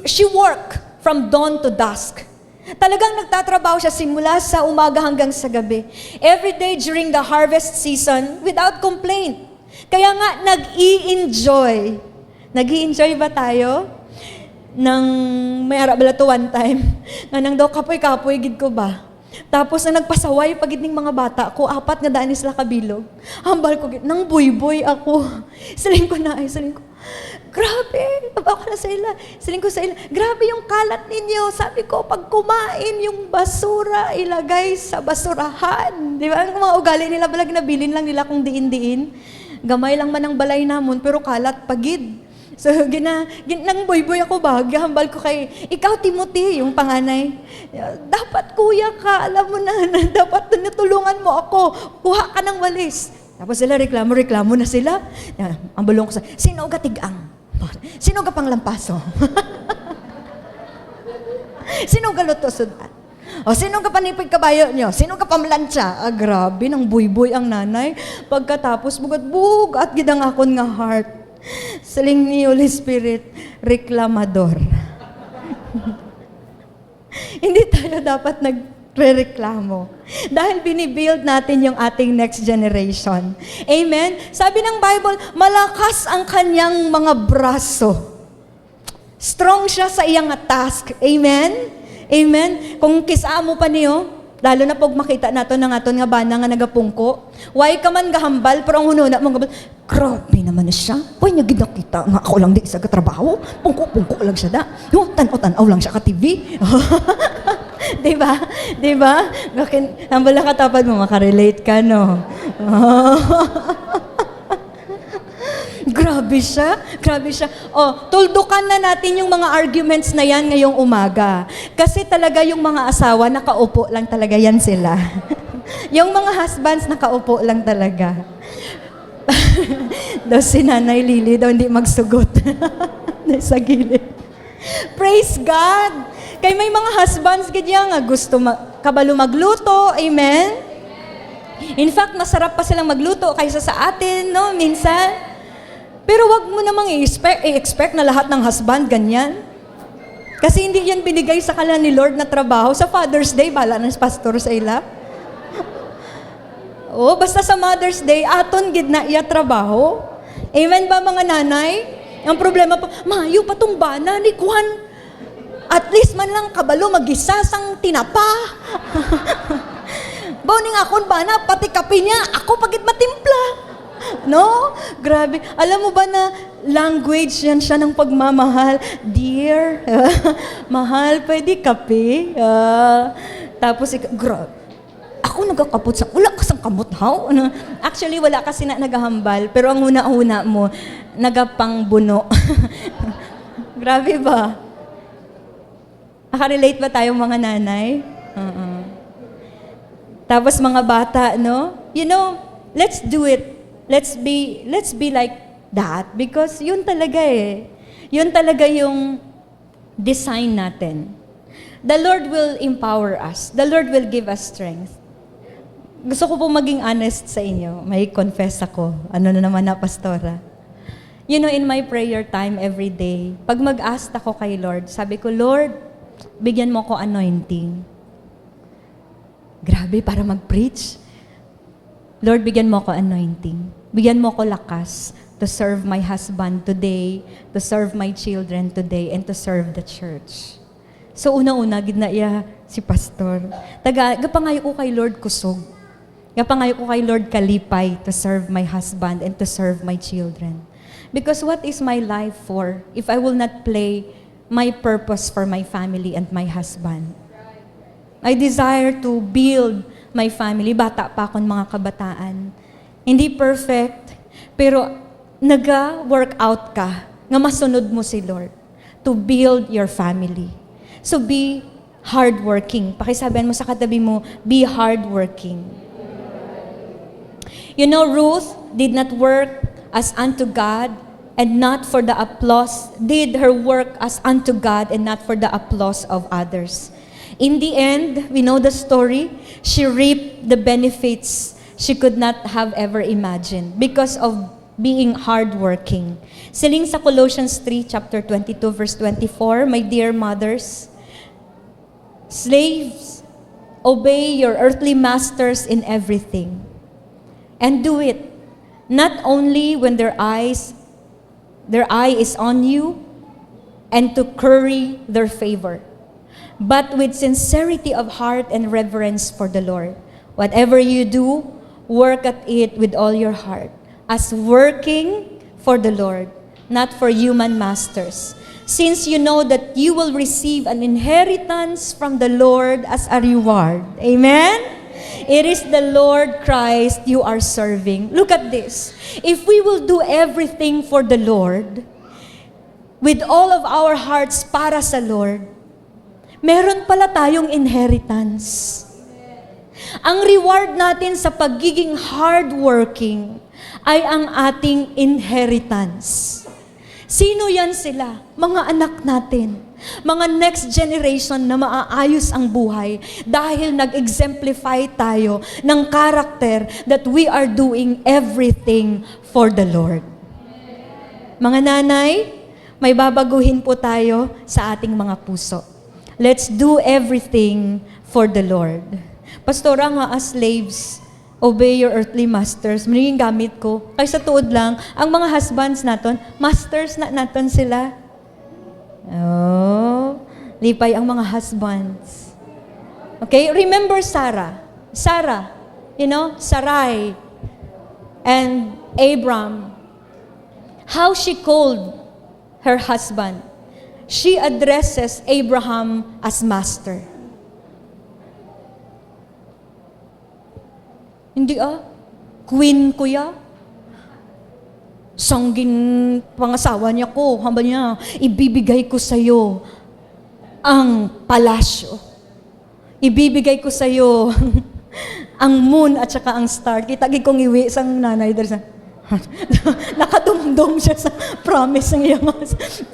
She worked from dawn to dusk. Talagang nagtatrabaho siya simula sa umaga hanggang sa gabi. Every day during the harvest season, without complaint. Kaya nga, nag-i-enjoy. Nag-i-enjoy ba tayo? Nang may arabala to one time, nga nang daw kapoy-kapoy, gid ko ba? Tapos na nagpasaway pagid ning mga bata ko, 4 nga daan sila kabilog. Hambal ko, nang buy-boy ako. Saling ko, grabe, ako na sa ila. Saling ko sa ila, grabe yung kalat ninyo. Sabi ko, pag kumain yung basura, ilagay sa basurahan. Di ba? Ang mga ugali nila, balag nabilin lang nila kung diin-diin. Gamay lang man ang balay namon, pero kalat pagid. So, nang boy-boy ako ba, gahambal ko kay, ikaw Timothy, yung panganay. Dapat kuya ka, alam mo na dapat natulungan mo ako. Kuha ka ng walis. Tapos sila reklamo na sila. Ang bulong ko sa, sino ka tigang? Sino ka panglampaso? Sino ka luto sudan? O sino ka panipig kabayo nyo? Sino ka pamlansya? Grabe, nang buy-boy ang nanay. Pagkatapos, bugat at gidang akon nga heart. Saling ni Holy Spirit, reklamador. Hindi tayo dapat nagre-reklamo. Dahil binibuild natin yung ating next generation. Amen? Sabi ng Bible, malakas ang kanyang mga braso. Strong siya sa iyang task. Amen? Amen? Kung kisa mo pa niyo, lalo na pag makita nato ng aton nga bana nga nagapungko, why ka man gahambal, pero ang hununa mong gabal, grabe naman na siya. Why niya ginakita nga ako lang di sa katrabaho? Pungko lang siya da. No, tanaw lang siya ka TV. Diba? Diba? Hambal na katapad mo, makarelate ka, no? Grabe siya. Oh, tuldukan na natin yung mga arguments na yan ngayong umaga. Kasi talaga yung mga asawa, nakaupo lang talaga yan sila. Yung mga husbands, nakaupo lang talaga. Daw si Nanay Lily daw hindi magsugot. Sa gilid. Praise God! Kay may mga husbands ganyan nga gusto kabalo magluto. Amen? In fact, masarap pa silang magluto kaysa sa atin, no? Minsan. Pero wag mo namang i-expect na lahat ng husband ganyan. Kasi hindi yan binigay sa kanila ni Lord na trabaho. Sa Father's Day, bala ng pastor sa ila. Basta sa Mother's Day, aton gid na iya trabaho. Amen ba mga nanay? Ang problema pa, mayo patong bana ni Juan. At least man lang kabalo magisasang tinapa. Bawning akon bana, pati kape niya, ako pagit matimpla. No? Grabe. Alam mo ba na language yan siya ng pagmamahal? Dear, mahal, pwede kape? Tapos, grabe. Ako nagkakapot sa, wala kasang kamot, how? Actually, wala kasi na naghahambal, pero ang una-una mo, nagapangbuno. Grabe ba? Nakarelate ba tayong mga nanay? Tapos mga bata, no? You know, let's do it. Let's be like that because yun talaga eh. Yun talaga yung design natin. The Lord will empower us. The Lord will give us strength. Gusto ko po maging honest sa inyo. May confess ako. Ano na naman na, pastora? You know, in my prayer time every day, pag mag-ask ako kay Lord, sabi ko, Lord, bigyan mo ko anointing. Grabe, para mag-preach. Lord, bigyan mo ko anointing. Bigyan mo ko lakas to serve my husband today, to serve my children today, and to serve the church. So una-una, gid na iya si pastor. Gapangayo ko kay Lord kusog. Gapangayo ko kay Lord kalipay to serve my husband and to serve my children. Because what is my life for if I will not play my purpose for my family and my husband? I desire to build my family. Bata pa akong mga kabataan. Hindi perfect, pero naga-work out ka nga masunod mo si Lord. to build your family. So be hardworking. Pakisabihan mo sa katabi mo, be hardworking. You know, Ruth did not work as unto God and not for the applause, did her work as unto God and not for the applause of others. In the end, we know the story, she reaped the benefits she could not have ever imagined because of being hardworking. Siling sa Colossians 3, chapter 22, verse 24, my dear mothers, slaves, obey your earthly masters in everything. And do it, not only when their eye is on you and to curry their favor, but with sincerity of heart and reverence for the Lord. Whatever you do, work at it with all your heart, as working for the Lord, not for human masters, since you know that you will receive an inheritance from the Lord as a reward. Amen? It is the Lord Christ you are serving. Look at this. If we will do everything for the Lord, with all of our hearts para sa Lord, meron pala tayong inheritance. Ang reward natin sa pagiging hardworking ay ang ating inheritance. Sino yan sila? Mga anak natin. Mga next generation na maaayos ang buhay dahil nag-exemplify tayo ng character that we are doing everything for the Lord. Mga nanay, may babaguhin po tayo sa ating mga puso. Let's do everything for the Lord. Pastora nga as slaves, obey your earthly masters. Maraming gamit ko. Kaya sa tuod lang, ang mga husbands naton, masters na naton sila. Oh, lipay ang mga husbands. Okay, remember Sarah. Sarah, Sarai and Abram. How she called her husband. She addresses Abraham as master. Hindi queen ko ya. Sangging pangasawa niya ko. Hamba niya, ibibigay ko sa'yo ang palasyo. Ibibigay ko sa'yo ang moon at saka ang star. Kitagi kong iwi sang nanay. Nakadumdum siya sa promise ng iyang.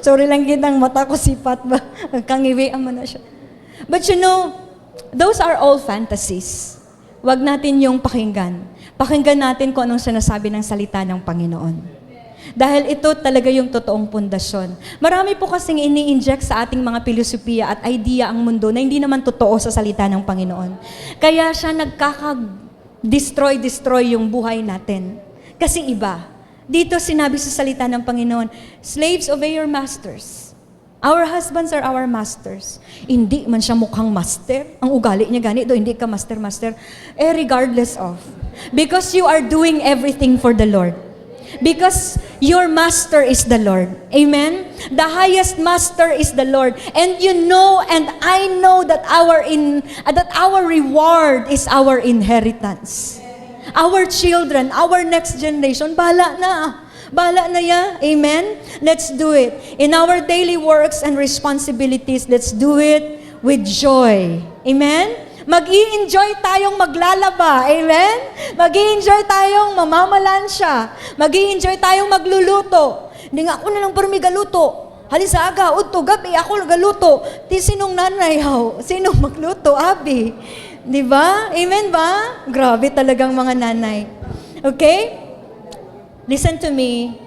Sorry lang kitang mata ko sipat ba? Kang iwi na siya. But those are all fantasies. Wag natin yung pakinggan. Pakinggan natin kung anong sinasabi ng salita ng Panginoon. Dahil ito talaga yung totoong pundasyon. Marami po kasing ini-inject sa ating mga filosofiya at idea ang mundo na hindi naman totoo sa salita ng Panginoon. Kaya siya nagkaka-destroy yung buhay natin. Kasi iba. Dito sinabi sa salita ng Panginoon, slaves, obey your masters. Our husbands are our masters. Hindi man siya mukhang master. Ang ugali niya ganito, hindi ka master. Regardless of. Because you are doing everything for the Lord. Because your master is the Lord. Amen? The highest master is the Lord. And you know and I know that our reward is our inheritance. Our children, our next generation, bahala na. Bahala na ya. Amen? Let's do it. In our daily works and responsibilities, let's do it with joy. Amen? Mag-i-enjoy tayong maglalaba. Amen? Mag-i-enjoy tayong mamamalansya. Mag-i-enjoy tayong magluluto. Hindi nga ako na lang parang galuto. Halis sa aga, uto, gabi, ako galuto. Di sinong nanay, sinong magluto, abi. Di ba? Amen ba? Grabe talagang mga nanay. Okay? Listen to me.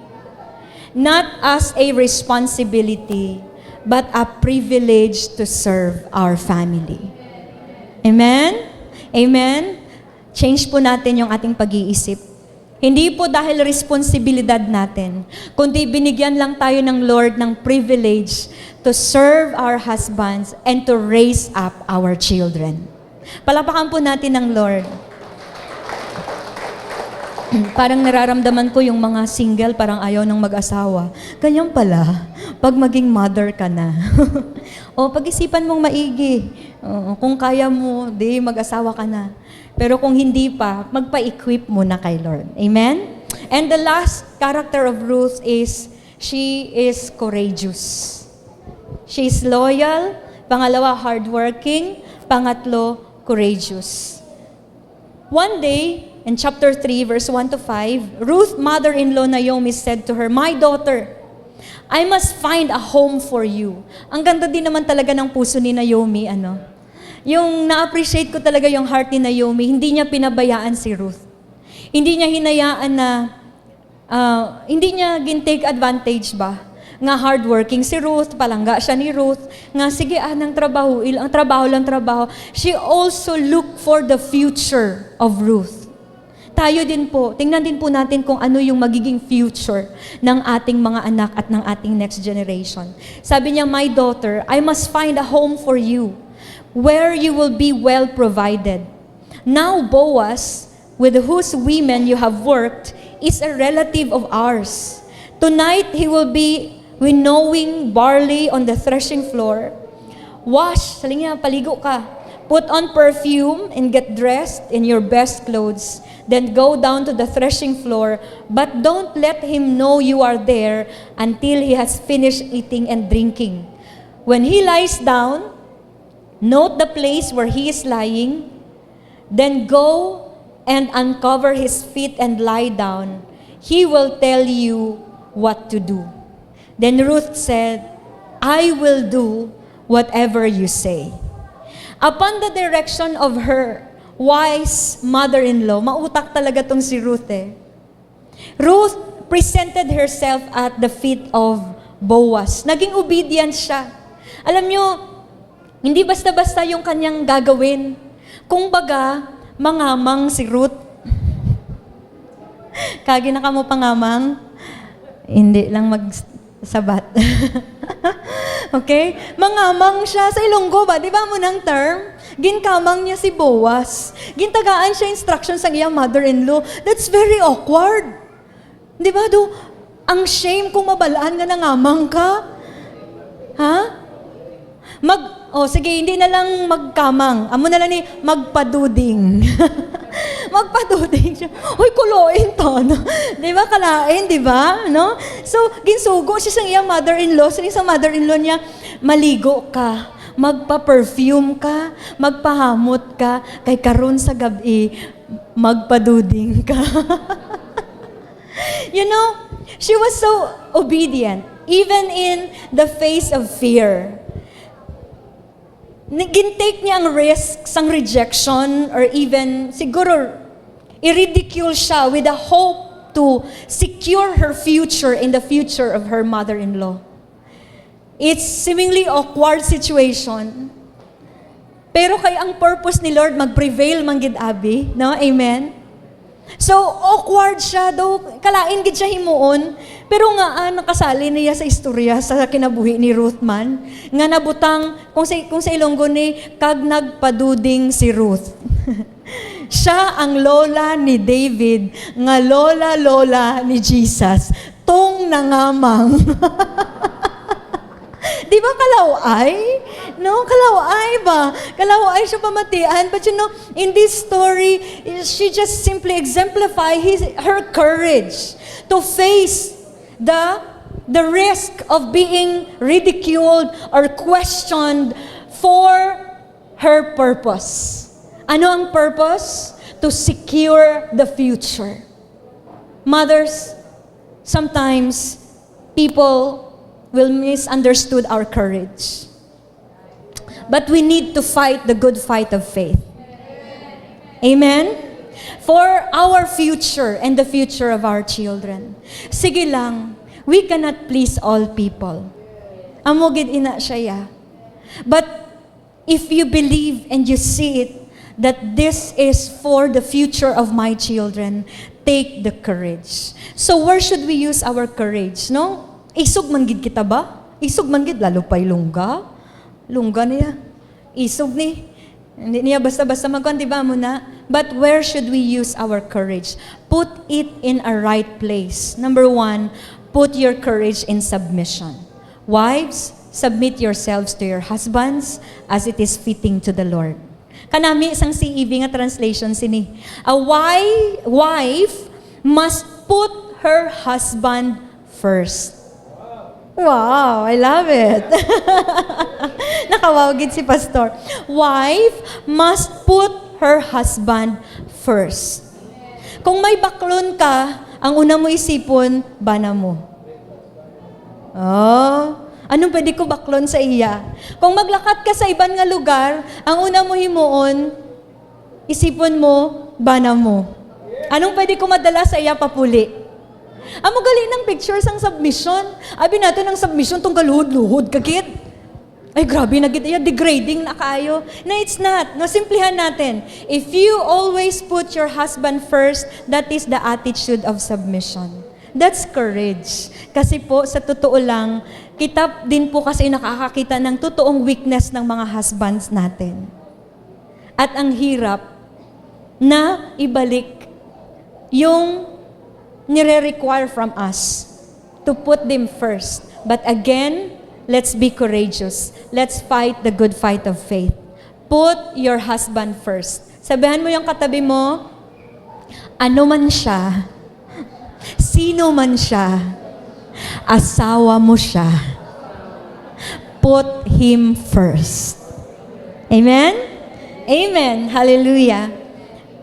Not as a responsibility, but a privilege to serve our family. Amen? Amen? Change po natin yung ating pag-iisip. Hindi po dahil responsibilidad natin, kundi binigyan lang tayo ng Lord ng privilege to serve our husbands and to raise up our children. Palapakan po natin ng Lord. Parang nararamdaman ko yung mga single, parang ayaw ng mag-asawa. Ganyan pala, pag maging mother ka na. O pag-isipan mong maigi. Kung kaya mo, di mag-asawa ka na. Pero kung hindi pa, magpa-equip muna kay Lord. Amen? And the last character of Ruth is, she is courageous. She's loyal. Pangalawa, hardworking. Pangatlo, courageous. One day, in chapter 3, verse 1 to 5, Ruth, mother-in-law Naomi, said to her, "My daughter, I must find a home for you." Ang ganda din naman talaga ng puso ni Naomi, Yung na-appreciate ko talaga yung heart ni Naomi, hindi niya pinabayaan si Ruth. Hindi niya hinayaan na, hindi niya gin-take advantage ba? Nga hardworking si Ruth, palangga siya ni Ruth, nga sige ng trabaho, ang trabaho lang trabaho. She also looked for the future of Ruth. Tayo din po, tingnan din po natin kung ano yung magiging future ng ating mga anak at ng ating next generation. Sabi niya, "My daughter, I must find a home for you where you will be well provided. Now Boaz, with whose women you have worked, is a relative of ours. Tonight he will be winnowing barley on the threshing floor. Wash, sabi niya, paligo ka. Put on perfume and get dressed in your best clothes. Then go down to the threshing floor, but don't let him know you are there until he has finished eating and drinking. When he lies down, note the place where he is lying, then go and uncover his feet and lie down. He will tell you what to do." Then Ruth said, "I will do whatever you say." Upon the direction of her wise mother-in-law, mautak talaga tong si Ruth Ruth presented herself at the feet of Boaz. Naging obedient siya. Alam nyo, hindi basta-basta yung kanyang gagawin. Kung baga, mangamang si Ruth. Kagi na ka mo pangamang? Hindi lang magsabat. Okay? Mangamang siya sa Ilonggo ba? Di ba mo ng term? Ginkamang niya si Boaz. Gintagaan siya instructions sa iyang mother-in-law. That's very awkward. Di ba? Ang shame kung mabalaan nga nangamang ka. Ha? Sige, hindi na lang magkamang. Amo na lang ni magpaduding. Magpaduding siya. Uy, kuloin to. No? Di ba? Kalain, di ba? No? So, ginsugo siya sa iyang mother-in-law. Sa mother-in-law niya, maligo ka, magpa-perfume ka, magpahamot ka, kay karon sa gabi, magpaduding ka. You know, she was so obedient, even in the face of fear. Gintake niya ang risks, ang rejection, or even, siguro, i-ridicule siya with a hope to secure her future in the future of her mother-in-law. It's seemingly awkward situation. Pero kay ang purpose ni Lord, mag-prevail man gid abi. No? Amen? So, awkward siya, kalain gid siya himuon. Pero nga, nakasali niya sa istorya sa kinabuhi ni Ruth man, nga nabutang, kung sa Ilonggo ni, kag nagpaduding si Ruth. Siya ang lola ni David, nga lola ni Jesus, tong nangamang. Di ba kalaway? No, kalaway ba? Kalaway siya pamatian. But you know, in this story, she just simply exemplified her courage to face the risk of being ridiculed or questioned for her purpose. Ano ang purpose? To secure the future. Mothers, sometimes people will misunderstood our courage. But we need to fight the good fight of faith. Amen? For our future and the future of our children. Sige lang, we cannot please all people. Amogid ina siya. But if you believe and you see it, that this is for the future of my children, take the courage. So where should we use our courage, no? Isog man gid kita ba? Isog man gid, lalo pa'y lungga. Lungga niya. Isog ni. Hindi niya basta-basta magkuhan, di ba mo na? But where should we use our courage? Put it in a right place. Number 1, put your courage in submission. Wives, submit yourselves to your husbands as it is fitting to the Lord. Kanami isang CEV nga translation sini. A wife must put her husband first. Wow, I love it. Nakawawagid si Pastor. Wife must put her husband first. Kung may baklon ka, ang una mo isipon, bana mo. Oh, anong pwede ko baklon sa iya? Kung maglakat ka sa ibang nga lugar, ang una mo himuon, isipon mo, bana mo. Anong pwede ko madala sa iya papuli? Amo gali ng pictures ang submission. Abi nato ng submission tong galuhod-luhod kagit. Ay grabe na gid iya degrading na kayo. No, it's not. No, simplihan natin. If you always put your husband first, that is the attitude of submission. That's courage. Kasi po sa totoo lang, kita din po kasi nakakakita ng totoong weakness ng mga husbands natin. At ang hirap na ibalik yung nire-require from us to put them first. But again, let's be courageous. Let's fight the good fight of faith. Put your husband first. Sabihan mo yung katabi mo, ano man siya, sino man siya, asawa mo siya, put him first. Amen? Amen. Hallelujah.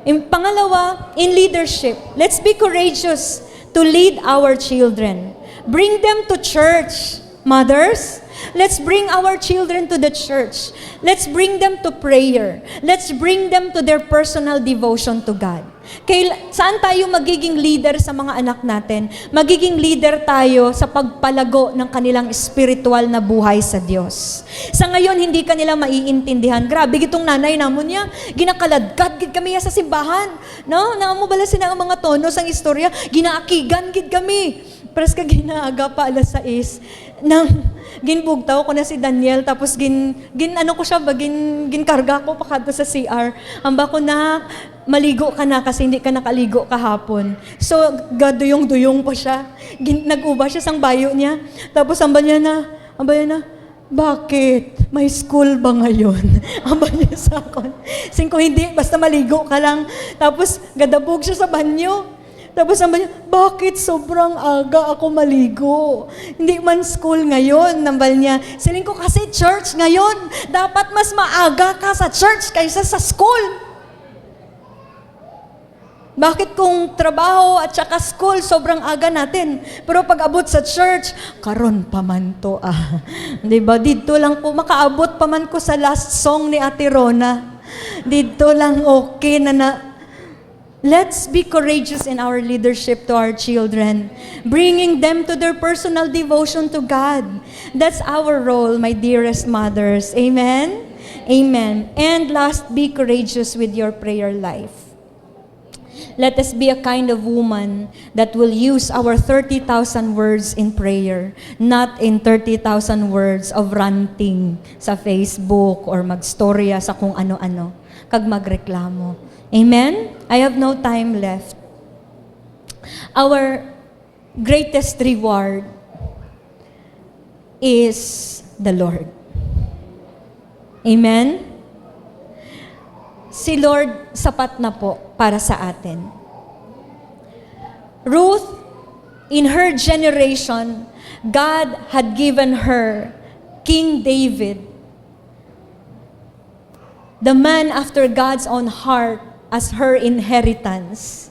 Pangalawa, in leadership, let's be courageous to lead our children. Bring them to church, mothers. Let's bring our children to the church. Let's bring them to prayer. Let's bring them to their personal devotion to God. Saan tayo magiging leader sa mga anak natin? Magiging leader tayo sa pagpalago ng kanilang spiritual na buhay sa Diyos. Sa ngayon, hindi kanila maiintindihan. Grabe, gitong nanay namon niya, ginakaladkad, gid kami sa simbahan. No? Naamo bala sila ang mga tono sang istorya, ginaakigan, gid kami. Paras ka ginaaga pa alas 6 nang ginbugtaw ko na si Daniel tapos ano ko siya ba ginkarga ko pakadto sa CR. Amba ko na maligo ka na kasi hindi ka nakaligo kahapon. So gaduyong-duyong pa siya. Nag-uba siya sang bayo niya. Tapos amba niya na, bakit? May school ba ngayon? Aba niya sa akin. Singko hindi, basta maligo ka lang. Tapos gadabog siya sa banyo. Tapos sabi niya, bakit sobrang aga ako maligo? Hindi man school ngayon, nambal niya. Siling ko kasi church ngayon. Dapat mas maaga ka sa church kaysa sa school. Bakit kung trabaho at saka school, sobrang aga natin. Pero pag abot sa church, karon pa man to Diba? Dito lang po, makaabot pa man ko sa last song ni Ate Rona. Dito lang okay na Let's be courageous in our leadership to our children, bringing them to their personal devotion to God. That's our role, my dearest mothers. Amen? Amen. And last, be courageous with your prayer life. Let us be a kind of woman that will use our 30,000 words in prayer, not in 30,000 words of ranting sa Facebook or magstorya sa kung ano-ano, kag magreklamo. Amen? I have no time left. Our greatest reward is the Lord. Amen? Si Lord sapat na po para sa atin. Ruth, in her generation, God had given her King David, the man after God's own heart, as her inheritance.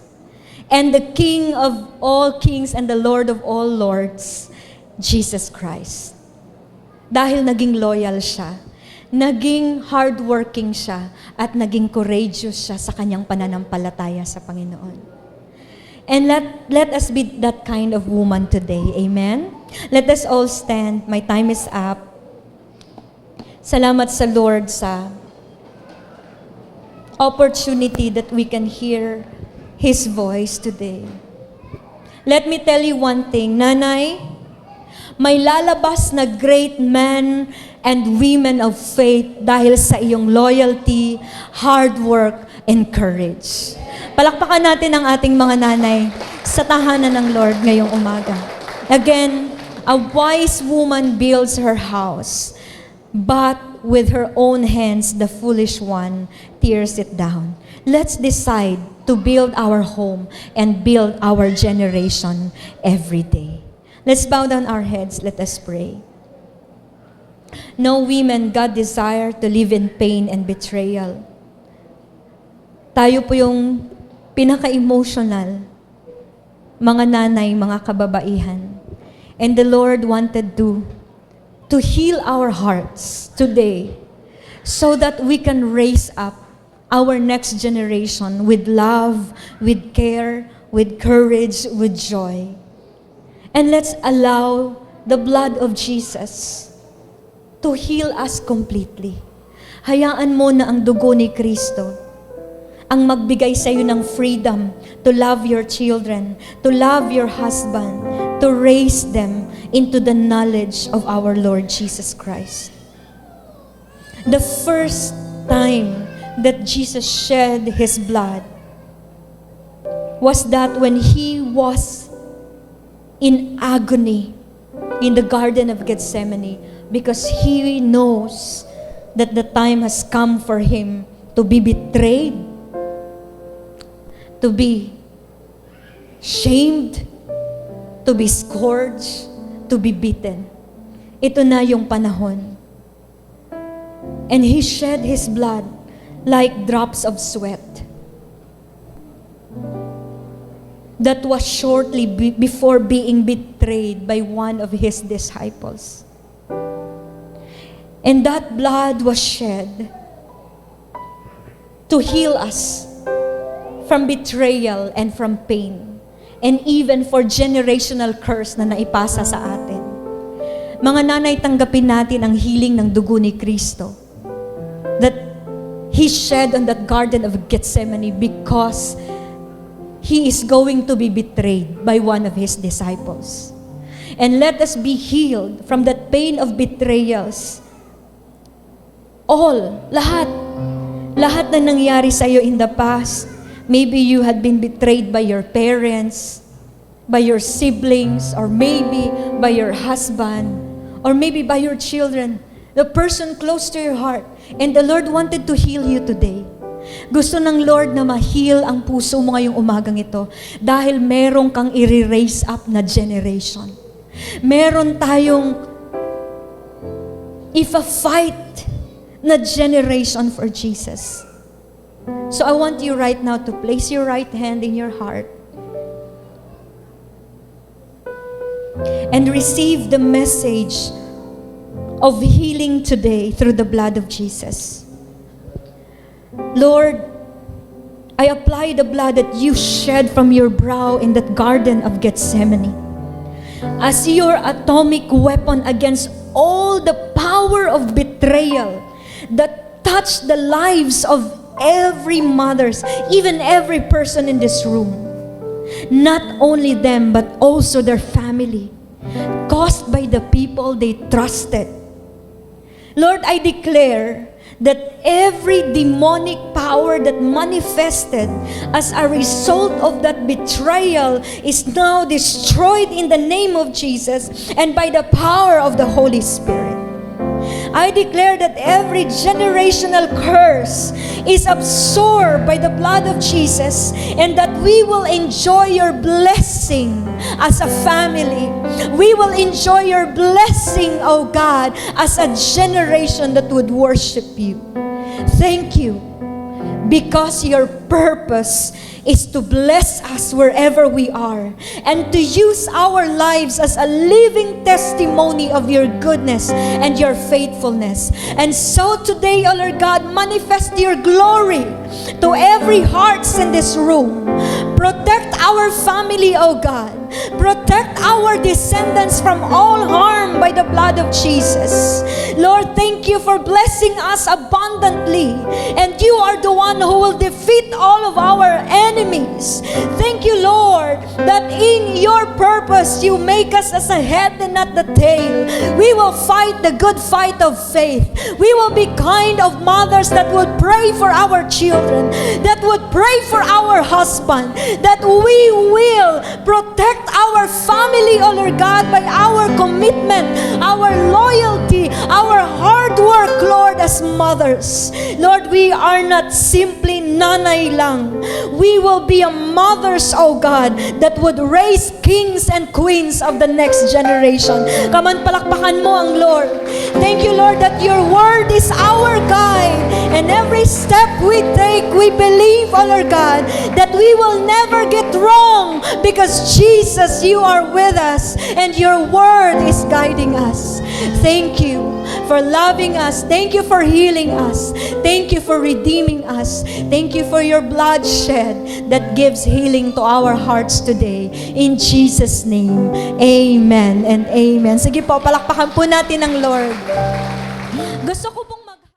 And the King of all kings and the Lord of all lords, Jesus Christ. Dahil naging loyal siya, naging hardworking siya, at naging courageous siya sa kanyang pananampalataya sa Panginoon. And let us be that kind of woman today. Amen? Let us all stand. My time is up. Salamat sa Lord sa opportunity that we can hear His voice today. Let me tell you one thing, Nanay, may lalabas na great men and women of faith dahil sa iyong loyalty, hard work, and courage. Palakpakan natin ang ating mga nanay sa tahanan ng Lord ngayong umaga. Again, a wise woman builds her house, but with her own hands, the foolish one tears it down. Let's decide to build our home and build our generation every day. Let's bow down our heads. Let us pray. No women God desire to live in pain and betrayal. Tayo po yung pinaka-emotional, mga nanay, mga kababaihan. And the Lord wanted to heal our hearts today so that we can raise up our next generation with love, with care, with courage, with joy. And let's allow the blood of Jesus to heal us completely. Hayaan mo na ang dugo ni Kristo ang magbigay sa iyo ng freedom to love your children, to love your husband, to raise them into the knowledge of our Lord Jesus Christ. The first time that Jesus shed His blood was that when He was in agony in the Garden of Gethsemane, because He knows that the time has come for Him to be betrayed, to be shamed, to be scourged, to be beaten. Ito na yung panahon. And He shed His blood like drops of sweat. That was shortly before being betrayed by one of His disciples. And that blood was shed to heal us from betrayal and from pain, and even for generational curse na naipasa sa atin. Mga nanay, tanggapin natin ang healing ng dugo ni Kristo that He shed on that Garden of Gethsemane because He is going to be betrayed by one of His disciples. And let us be healed from that pain of betrayals. Lahat na nangyari sa iyo in the past. Maybe you had been betrayed by your parents, by your siblings, or maybe by your husband, or maybe by your children, the person close to your heart. And the Lord wanted to heal you today. Gusto ng Lord na ma-heal ang puso mo ngayong umagang ito dahil meron kang i-raise up na generation. Meron tayong if-a-fight na generation for Jesus. So I want you right now to place your right hand in your heart and receive the message of healing today through the blood of Jesus. Lord, I apply the blood that you shed from your brow in that Garden of Gethsemane as your atomic weapon against all the power of betrayal that touched the lives of every mothers, even every person in this room. Not only them, but also their family, caused by the people they trusted. Lord, I declare that every demonic power that manifested as a result of that betrayal is now destroyed in the name of Jesus and by the power of the Holy Spirit. I declare that every generational curse is absorbed by the blood of Jesus and that we will enjoy your blessing as a family. We will enjoy your blessing, oh God, as a generation that would worship you. Thank you, because your purpose is to bless us wherever we are and to use our lives as a living testimony of your goodness and your faithfulness. And so today, O Lord God, manifest your glory to every hearts in this room. Protect our family, O God. Protect our descendants from all harm by the blood of Jesus. Lord, thank you for blessing us abundantly. And you are the one who will defeat all of our enemies. Thank you, Lord, that in your purpose you make us as a head and not the tail. We will fight the good fight of faith. We will be kind of mothers that would pray for our children, that would pray for our husband, that we will protect our family, O Lord God, by our commitment, our loyalty, our hard work, Lord, as mothers. Lord, we are not simply nanay lang. We will be a mothers, oh God, that would raise kings and queens of the next generation. Come on, palakpakan mo ang Lord. Thank you, Lord, that your word is our guide. And every step we take, we believe, oh Lord God, that we will never get wrong because Jesus, you are with us and your word is guiding us. Thank you for loving us. Thank you for healing us. Thank you for redeeming us. Thank you for your blood shed that gives healing to our hearts today. In Jesus' name, amen and amen. Sige po, palakpakan po natin ang Lord. Gusto ko pong